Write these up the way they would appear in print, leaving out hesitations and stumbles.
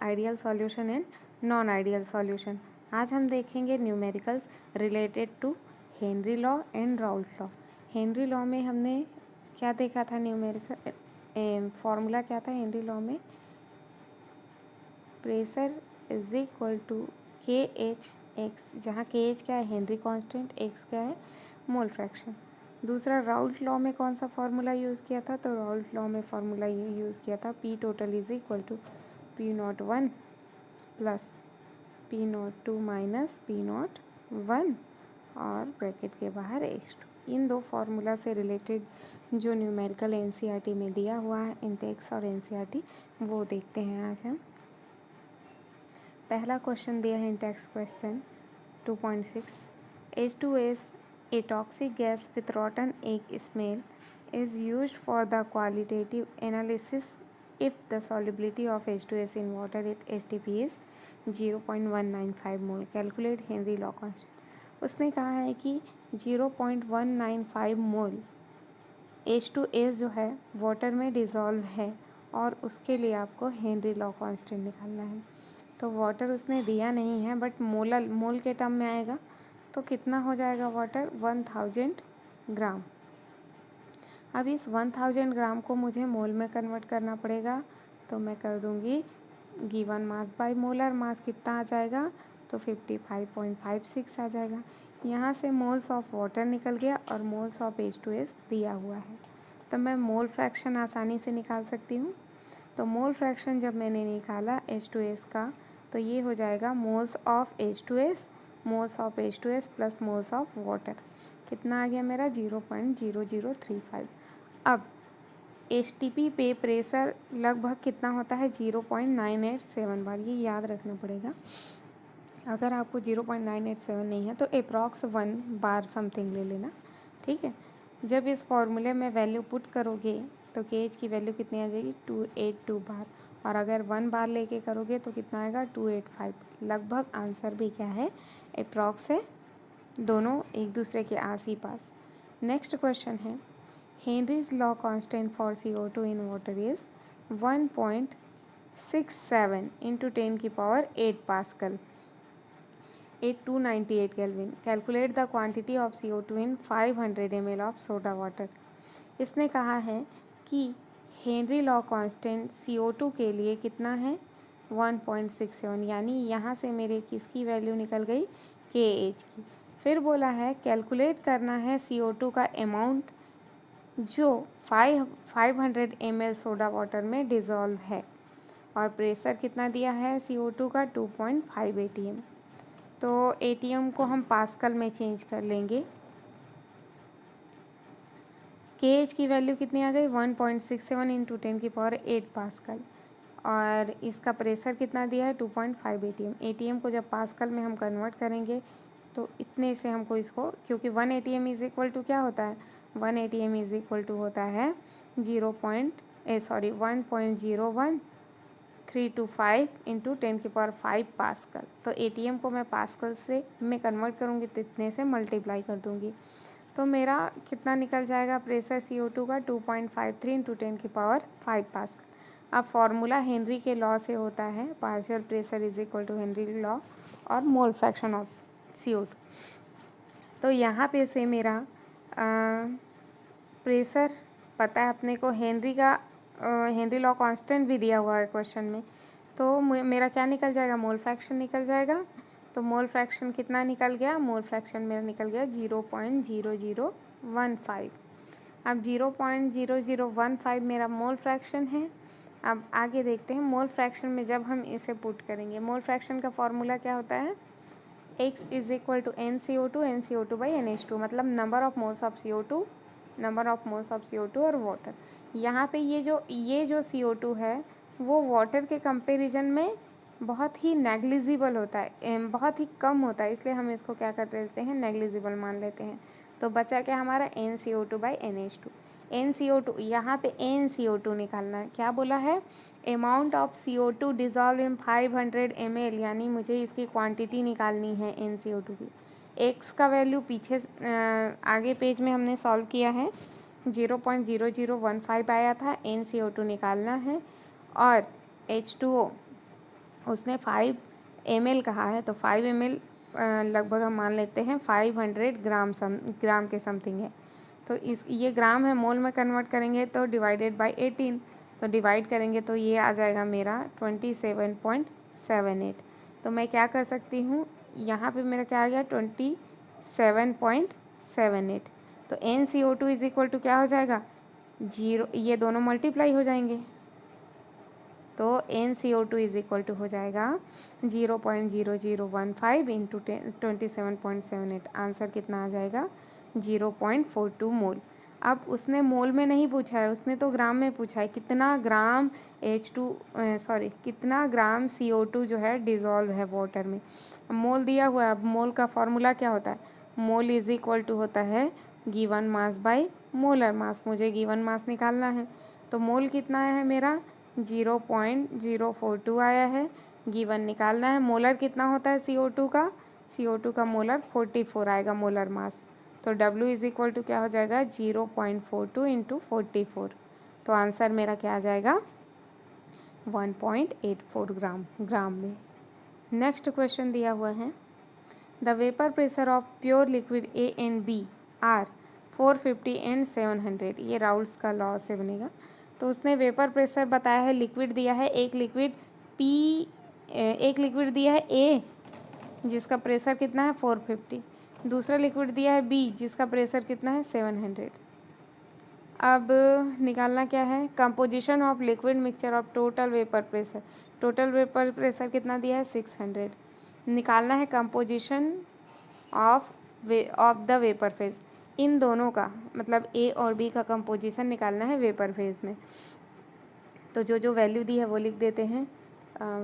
Ideal solution and non ideal solution. आज हम देखेंगे numericals related to Henry law and Raoult law. Henry law में हमने क्या देखा था, न्यूमेरिकल फॉर्मूला क्या था हेनरी लॉ में, pressure is equal to K H X, जहाँ के एच क्या है हेनरी कांस्टेंट, एक्स क्या है मोल फ्रैक्शन। दूसरा राउल्ट लॉ में कौन सा फार्मूला यूज़ किया था, तो राउल्ट लॉ में फार्मूला ये यूज़ किया था P total is equal to P naught one plus P naught two minus P naught one और ब्रैकेट के बाहर एक्स टू। इन दो फार्मूला से रिलेटेड जो न्यूमेरिकल एनसीईआरटी में दिया हुआ है इंटेक्स और एनसीईआरटी, वो देखते हैं आज हम। पहला क्वेश्चन दिया है Intex question 2.6, H2S, a toxic gas with rotten egg smell, is used for the qualitative analysis if the solubility of H2S in water at STP is 0.195 mole. Calculate Henry law constant. उसने कहा है कि 0.195 मोल H2S जो है water में dissolve है और उसके लिए आपको हेनरी लॉ कांस्टेंट निकालना है। तो वाटर उसने दिया नहीं है बट मोल के टर्म में आएगा, तो कितना हो जाएगा वाटर 1000 ग्राम। अब इस 1000 ग्राम को मुझे मोल में कन्वर्ट करना पड़ेगा, तो मैं कर दूंगी given mass by molar mass, कितना आ जाएगा तो 55.56 आ जाएगा। यहाँ से मोल्स ऑफ वाटर निकल गया और मोल्स ऑफ H2S दिया हुआ है, तो मैं मोल फ्रैक्शन आसानी से निकाल सकती हूँ। तो मोल फ्रैक्शन जब मैंने निकाला H2S का, तो ये हो जाएगा moles of H2S plus moles of water, कितना आ गया मेरा 0.0035। अब STP पे प्रेशर लगभग कितना होता है 0.987 बार, ये याद रखना पड़ेगा। अगर आपको 0.987 नहीं है तो अप्रॉक्स 1 बार समथिंग ले लेना, ठीक है। जब इस फॉर्मूले में वैल्यू पुट करोगे तो KH की वैल्यू कितनी आ जाएगी 282 बार, और अगर 1 बार लेके करोगे तो कितना आएगा 285। लगभग आंसर भी क्या है अप्रॉक्स है, दोनों एक दूसरे के आस ही पास। नेक्स्ट क्वेश्चन है Henry's law constant for CO2 in water is 1.67 into 10⁸ pascal 8298 kelvin. Calculate the quantity of CO2 in 500 ml of soda water. इसने कहा है कि हेनरी लॉ कांस्टेंट CO2 के लिए कितना है 1.67, यानी यहाँ से मेरे किसकी वैल्यू निकल गई KH की। फिर बोला है कैलकुलेट करना है CO2 का अमाउंट जो 500 ml सोडा वाटर में डिज़ोल्व है, और प्रेशर कितना दिया है CO2 का 2.5 ATM। तो ATM को हम पास्कल में चेंज कर लेंगे। KH की वैल्यू कितनी आ गई 1.67 इंटू 10⁸ पास्कल, और इसका प्रेशर कितना दिया है 2.5 ATM। ATM को जब पास्कल में हम कन्वर्ट करेंगे तो इतने से हमको इसको, क्योंकि 1 ATM इज़ इक्वल टू क्या होता है 1 ATM इज़ इक्वल टू होता है 1.01325 इंटू 10⁵ पास्कल। तो ATM को मैं पास्कल से मैं कन्वर्ट करूँगी तो इतने से मल्टीप्लाई कर दूँगी, तो मेरा कितना निकल जाएगा प्रेशर CO2 का 2.53 इंटू 10⁵ पास्कल। अब फॉर्मूला हेनरी के लॉ से होता है partial pressure is equal to Henry law और मोल फ्रैक्शन ऑफ CO2। तो यहाँ पे से मेरा प्रेशर पता है अपने को, हेनरी लॉ कांस्टेंट भी दिया हुआ है क्वेश्चन में, तो मेरा क्या निकल जाएगा मोल फ्रैक्शन निकल जाएगा। तो मोल फ्रैक्शन कितना निकल गया, मोल फ्रैक्शन मेरा निकल गया 0.0015। अब 0.0015 मेरा मोल फ्रैक्शन है। अब आगे देखते हैं मोल फ्रैक्शन में जब हम इसे पुट करेंगे, मोल फ्रैक्शन का फॉर्मूला क्या होता है X is equal to NCO2 by NH2, मतलब number of moles of CO2 और वाटर। यहाँ पे ये जो CO2 है वो वाटर के कंपेरिजन में बहुत ही नेग्लिजिबल होता है, बहुत ही कम होता है, इसलिए हम इसको क्या कर देते हैं नेग्लिजिबल मान लेते हैं। तो बचा क्या हमारा NCO2 बाई NH2। NCO2 यहाँ पे NCO2 निकालना है, क्या बोला है amount of CO2 dissolve in 500 ml, यानी मुझे इसकी क्वांटिटी निकालनी है NCO2 की। एक्स का वैल्यू पीछे आगे पेज में हमने सॉल्व किया है 0.0015 आया था, NCO2 निकालना है, और H2O उसने 5 ml कहा है, तो 5 ml लगभग हम मान लेते हैं 500 ग्राम के समथिंग है। तो इस ये ग्राम है, मोल में कन्वर्ट करेंगे तो डिवाइडेड बाय 18, तो डिवाइड करेंगे तो ये आ जाएगा मेरा 27.78। तो मैं क्या कर सकती हूँ, यहाँ पे मेरा क्या आ गया 27.78। तो NCO2 इज इक्वल टू क्या हो जाएगा 0, ये दोनों मल्टीप्लाई हो जाएंगे, तो NCO2 इज इक्वल टू हो जाएगा 0.0015 इंटू 27.78। आंसर कितना आ जाएगा 0.42 मोल। अब उसने मोल में नहीं पूछा है, उसने तो ग्राम में पूछा है, कितना ग्राम कितना ग्राम CO2 जो है डिज़ोल्व है वाटर में। मोल दिया हुआ है, अब मोल का फॉर्मूला क्या होता है, मोल इज इक्वल टू होता है given mass by molar mass. मुझे गिवन मास निकालना है, तो मोल कितना आया है मेरा 0.042 आया है, गिवन निकालना है। मोलर कितना होता है CO2 का, CO2 का मोलर 44 आएगा मोलर मास। तो W इज इक्वल टू क्या हो जाएगा 0.42 इंटू 44। तो आंसर मेरा क्या आ जाएगा 1.84 ग्राम में। नेक्स्ट क्वेश्चन दिया हुआ है, the vapour pressure of pure liquid A and B are 450 and 700। ये राउल्स का लॉ से बनेगा। तो उसने वेपर प्रेशर बताया है, लिक्विड दिया है, एक लिक्विड दिया है A जिसका प्रेशर कितना है 450, दूसरा लिक्विड दिया है B जिसका प्रेशर कितना है 700। अब निकालना क्या है, composition of liquid mixture of total vapour pressure. Total vapour pressure कितना दिया है 600। निकालना है composition of the vapour phase, इन दोनों का मतलब A और B का कंपोजिशन निकालना है वेपर फेज में। तो जो जो वैल्यू दी है वो लिख देते हैं।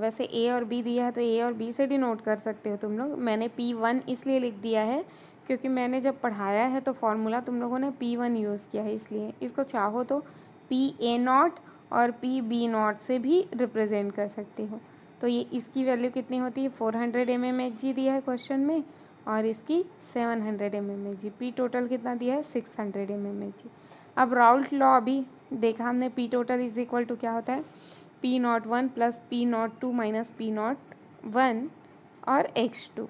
वैसे A और B दिया है तो A और B से डिनोट कर सकते हो तुम लोग। मैंने P1 इसलिए लिख दिया है क्योंकि मैंने जब पढ़ाया है तो फॉर्मूला तुम लोगों ने P1 यूज़ किया है, इसलिए इसको चाहो तो PA0 और PB0 से भी रिप्रेजेंट कर सकते हो। तो ये इसकी वैल्यू कितनी होती है 400 mmHg दिया है क्वेश्चन में, और इसकी 700 mmHg। P टोटल कितना दिया है 600 mmHg। अब राउल्ट लॉ अभी देखा हमने, P total is equal to क्या होता है P01 plus P02 minus P01 और x2।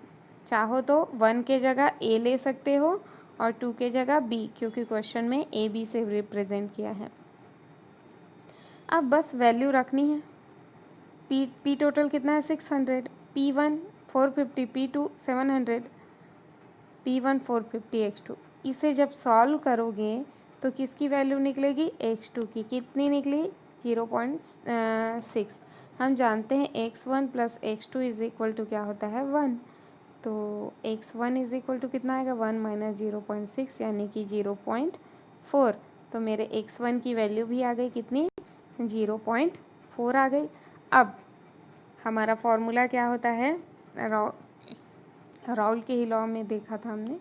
चाहो तो 1 के जगह A ले सकते हो और 2 के जगह B, क्योंकि क्वेश्चन में A B से रिप्रेजेंट किया है। अब बस वैल्यू रखनी है। P टोटल कितना है 600, P1 450, P2 700, P1 450, x2। इसे जब सॉल्व करोगे तो किसकी वैल्यू निकलेगी x2 की, कितनी निकली 0.6। हम जानते हैं x1 plus x2 is equal to क्या होता है 1, तो x1 इज इक्वल टू कितना आएगा 1 माइनस 0.6 यानी कि 0.4। तो मेरे x1 की वैल्यू भी आ गई कितनी 0.4 आ गई। अब हमारा फॉर्मूला क्या होता है, राउल के ही लॉ में देखा था हमने,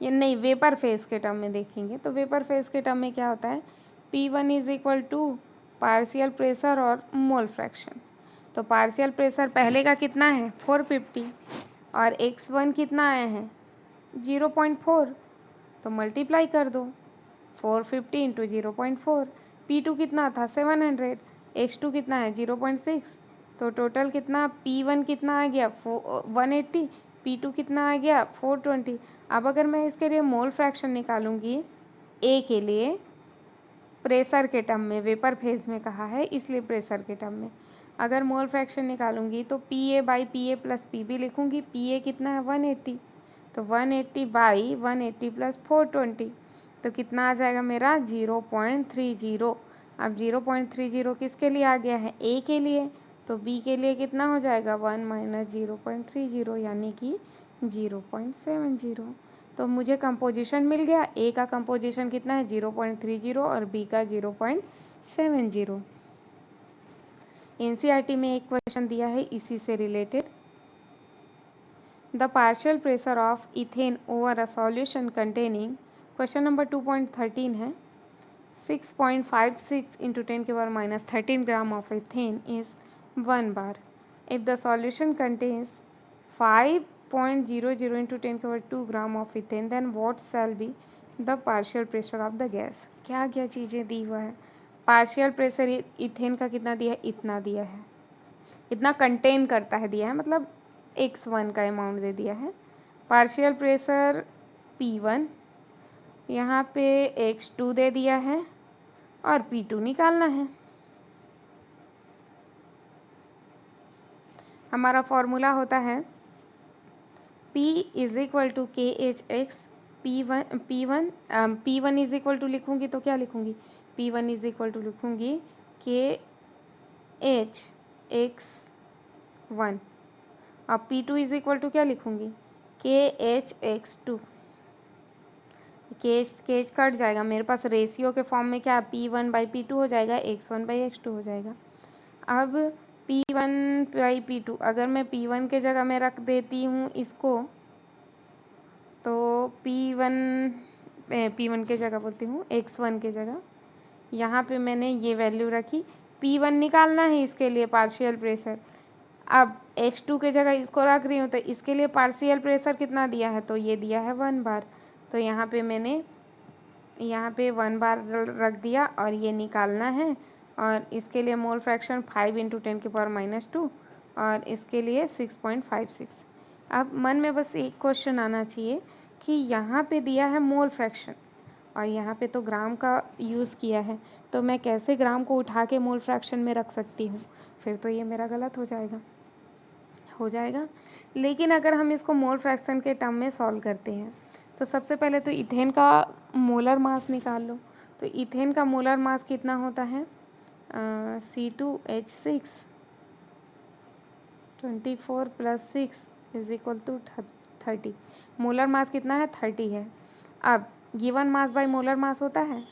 ये नहीं वेपर फेज के टर्म में देखेंगे। तो वेपर फेज के टर्म में क्या होता है P1 is equal to partial pressure और मोल फ्रैक्शन। तो पार्शियल प्रेशर पहले का कितना है 450 और x1 कितना आया है 0.4, तो मल्टीप्लाई कर दो 450 इंटू 0.4। P2 कितना था 700, x2 कितना है 0.6, तो टोटल कितना P1 कितना आ गया 180, P2 कितना आ गया 420। अब अगर मैं इसके लिए मोल फ्रैक्शन निकालूंगी A के लिए, प्रेशर के टर्म में, वेपर फेज में कहा है इसलिए प्रेशर के टर्म में अगर मोल फ्रैक्शन निकालूंगी तो PA by PA plus PB लिखूंगी। PA कितना है 180, तो 180 बाई 180 प्लस 420, तो कितना आ जाएगा मेरा 0.30। अब 0.30 किसके लिए आ गया है A के लिए, तो B के लिए कितना हो जाएगा 1 माइनस 0.30 यानी कि 0.70। तो मुझे कंपोजिशन मिल गया, A का कंपोजिशन कितना है 0.30 और B का 0.70। NCERT में एक क्वेश्चन दिया है इसी से related, the partial pressure of ethane over a solution containing, question number 2.13 है, 6.56 इंटू 10 की power minus 13 gram of ethane is 1 bar. If the solution contains 5.00 into 10 की power 2 gram of ethane, then what shall be the partial pressure of the gas. क्या क्या चीज़ें दी हुआ है, partial pressure ethane का कितना दिया है इतना दिया है, इतना कंटेन करता है दिया है, मतलब x1 का अमाउंट दे दिया है। पार्शियल प्रेशर P1, यहाँ पे x2 दे दिया है और P2 निकालना है। हमारा फॉर्मूला होता है P is equal to K H X P1 is equal to लिखूँगी तो क्या लिखूँगी, P1 इज इक्वल टू लिखूँगी के एच एक्स 1 और P2 इज इक्वल टू क्या लिखूँगी, के एच एक्स 2। केच कट जाएगा, मेरे पास रेशियो के फॉर्म में क्या P1/P2 हो जाएगा, x1/x2 हो जाएगा। अब P1/P2 अगर मैं P1 के जगह में रख देती हूँ इसको, तो P1 के जगह बोलती हूँ x1 के जगह, यहाँ पे मैंने ये वैल्यू रखी। P1 निकालना है, इसके लिए पार्शियल प्रेशर। अब x2 के जगह इसको रख रही हूँ, तो इसके लिए पार्शियल प्रेशर कितना दिया है, तो ये दिया है 1 बार। तो यहाँ पे मैंने यहाँ पे 1 बार रख दिया और ये निकालना है। और इसके लिए मोल फ्रैक्शन 5 × 10⁻², और इसके लिए 6.56। अब मन में बस एक क्वेश्चन आना चाहिए कि यहाँ पे दिया है मोल फ्रैक्शन और यहाँ पे तो ग्राम का यूज़ किया है, तो मैं कैसे ग्राम को उठा के मोल फ्रैक्शन में रख सकती हूँ, फिर तो ये मेरा गलत हो जाएगा। लेकिन अगर हम इसको मोल फ्रैक्शन के टर्म में सॉल्व करते हैं, तो सबसे पहले तो इथेन का मोलर मास निकाल लो। तो इथेन का मोलर मास कितना होता है, C2H6 24 + 6 = 30। मोलर मास कितना है, 30 है। अब given mass by molar mass होता है।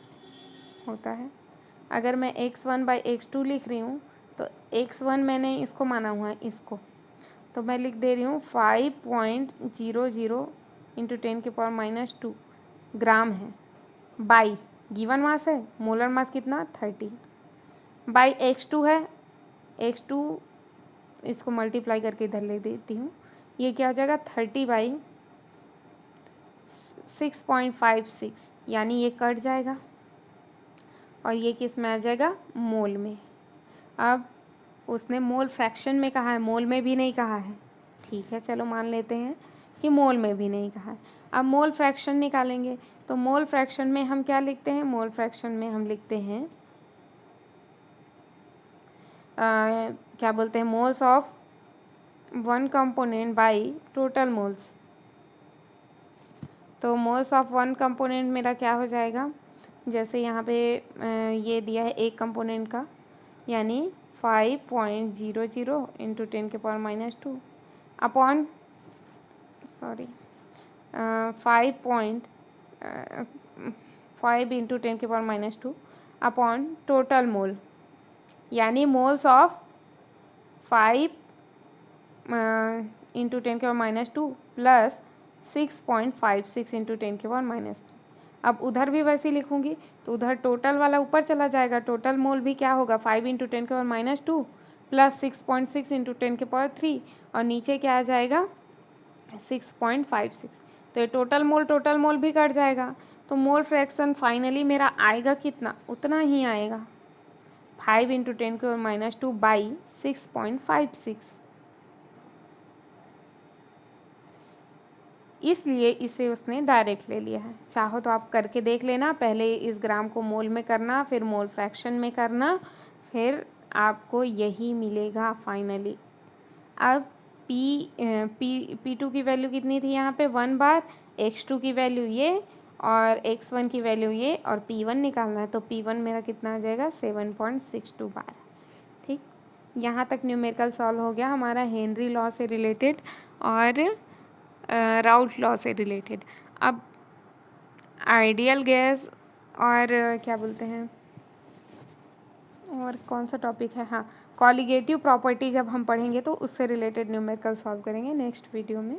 अगर मैं x1/x2 लिख रही हूँ, तो x1 मैंने इसको माना हुआ है, इसको तो मैं लिख दे रही हूँ 5.00 × 10⁻² ग्राम है, बाई गिवन मास है, मोलर मास कितना 30, बाई x2 है, x2 इसको मल्टीप्लाई करके इधर ले देती हूँ, ये क्या हो जाएगा 30/6.56, यानी ये कट जाएगा और ये किस में आ जाएगा, मोल में। अब उसने मोल फ्रैक्शन में कहा है, मोल में भी नहीं कहा है, ठीक है, चलो मान लेते हैं कि मोल में भी नहीं कहा है। अब मोल फ्रैक्शन निकालेंगे, तो मोल फ्रैक्शन में हम क्या लिखते हैं, मोल फ्रैक्शन में हम लिखते हैं क्या बोलते हैं, moles of one component by total moles. तो मोल्स ऑफ वन कंपोनेंट मेरा क्या हो जाएगा, जैसे यहाँ पे ये दिया है एक कंपोनेंट का, यानी 5.00 × 10⁻² अपॉन 5 × 10⁻² अपॉन टोटल मोल, यानी मोल्स ऑफ 5 × 10⁻² प्लस 6.56 × 10⁻³। अब उधर भी वैसे ही लिखूँगी, तो उधर टोटल वाला ऊपर चला जाएगा, टोटल मोल भी क्या होगा 5 × 10⁻² प्लस 6.6 × 10⁻³ और नीचे क्या आ जाएगा 6.56। तो ये टोटल मोल भी कट जाएगा, तो मोल फ्रैक्शन फाइनली मेरा आएगा कितना, उतना ही आएगा 5 × 10⁻² बाई 6.56। इसलिए इसे उसने डायरेक्ट ले लिया है। चाहो तो आप करके देख लेना, पहले इस ग्राम को मोल में करना, फिर मोल फ्रैक्शन में करना, फिर आपको यही मिलेगा फाइनली। अब P2 की वैल्यू कितनी थी यहाँ पे 1 बार, x2 की वैल्यू ये और x1 की वैल्यू ये, और P1 निकालना है, तो P1 मेरा कितना आ जाएगा 7.62 बार। ठीक, यहाँ तक न्यूमेरिकल सॉल्व हो गया हमारा हेनरी लॉ से रिलेटेड और राउल्ट लॉ से रिलेटेड। अब आइडियल गैस और क्या बोलते हैं, और कौन सा टॉपिक है, हाँ कॉलिगेटिव प्रॉपर्टी जब हम पढ़ेंगे तो उससे रिलेटेड न्यूमेरिकल सॉल्व करेंगे नेक्स्ट वीडियो में।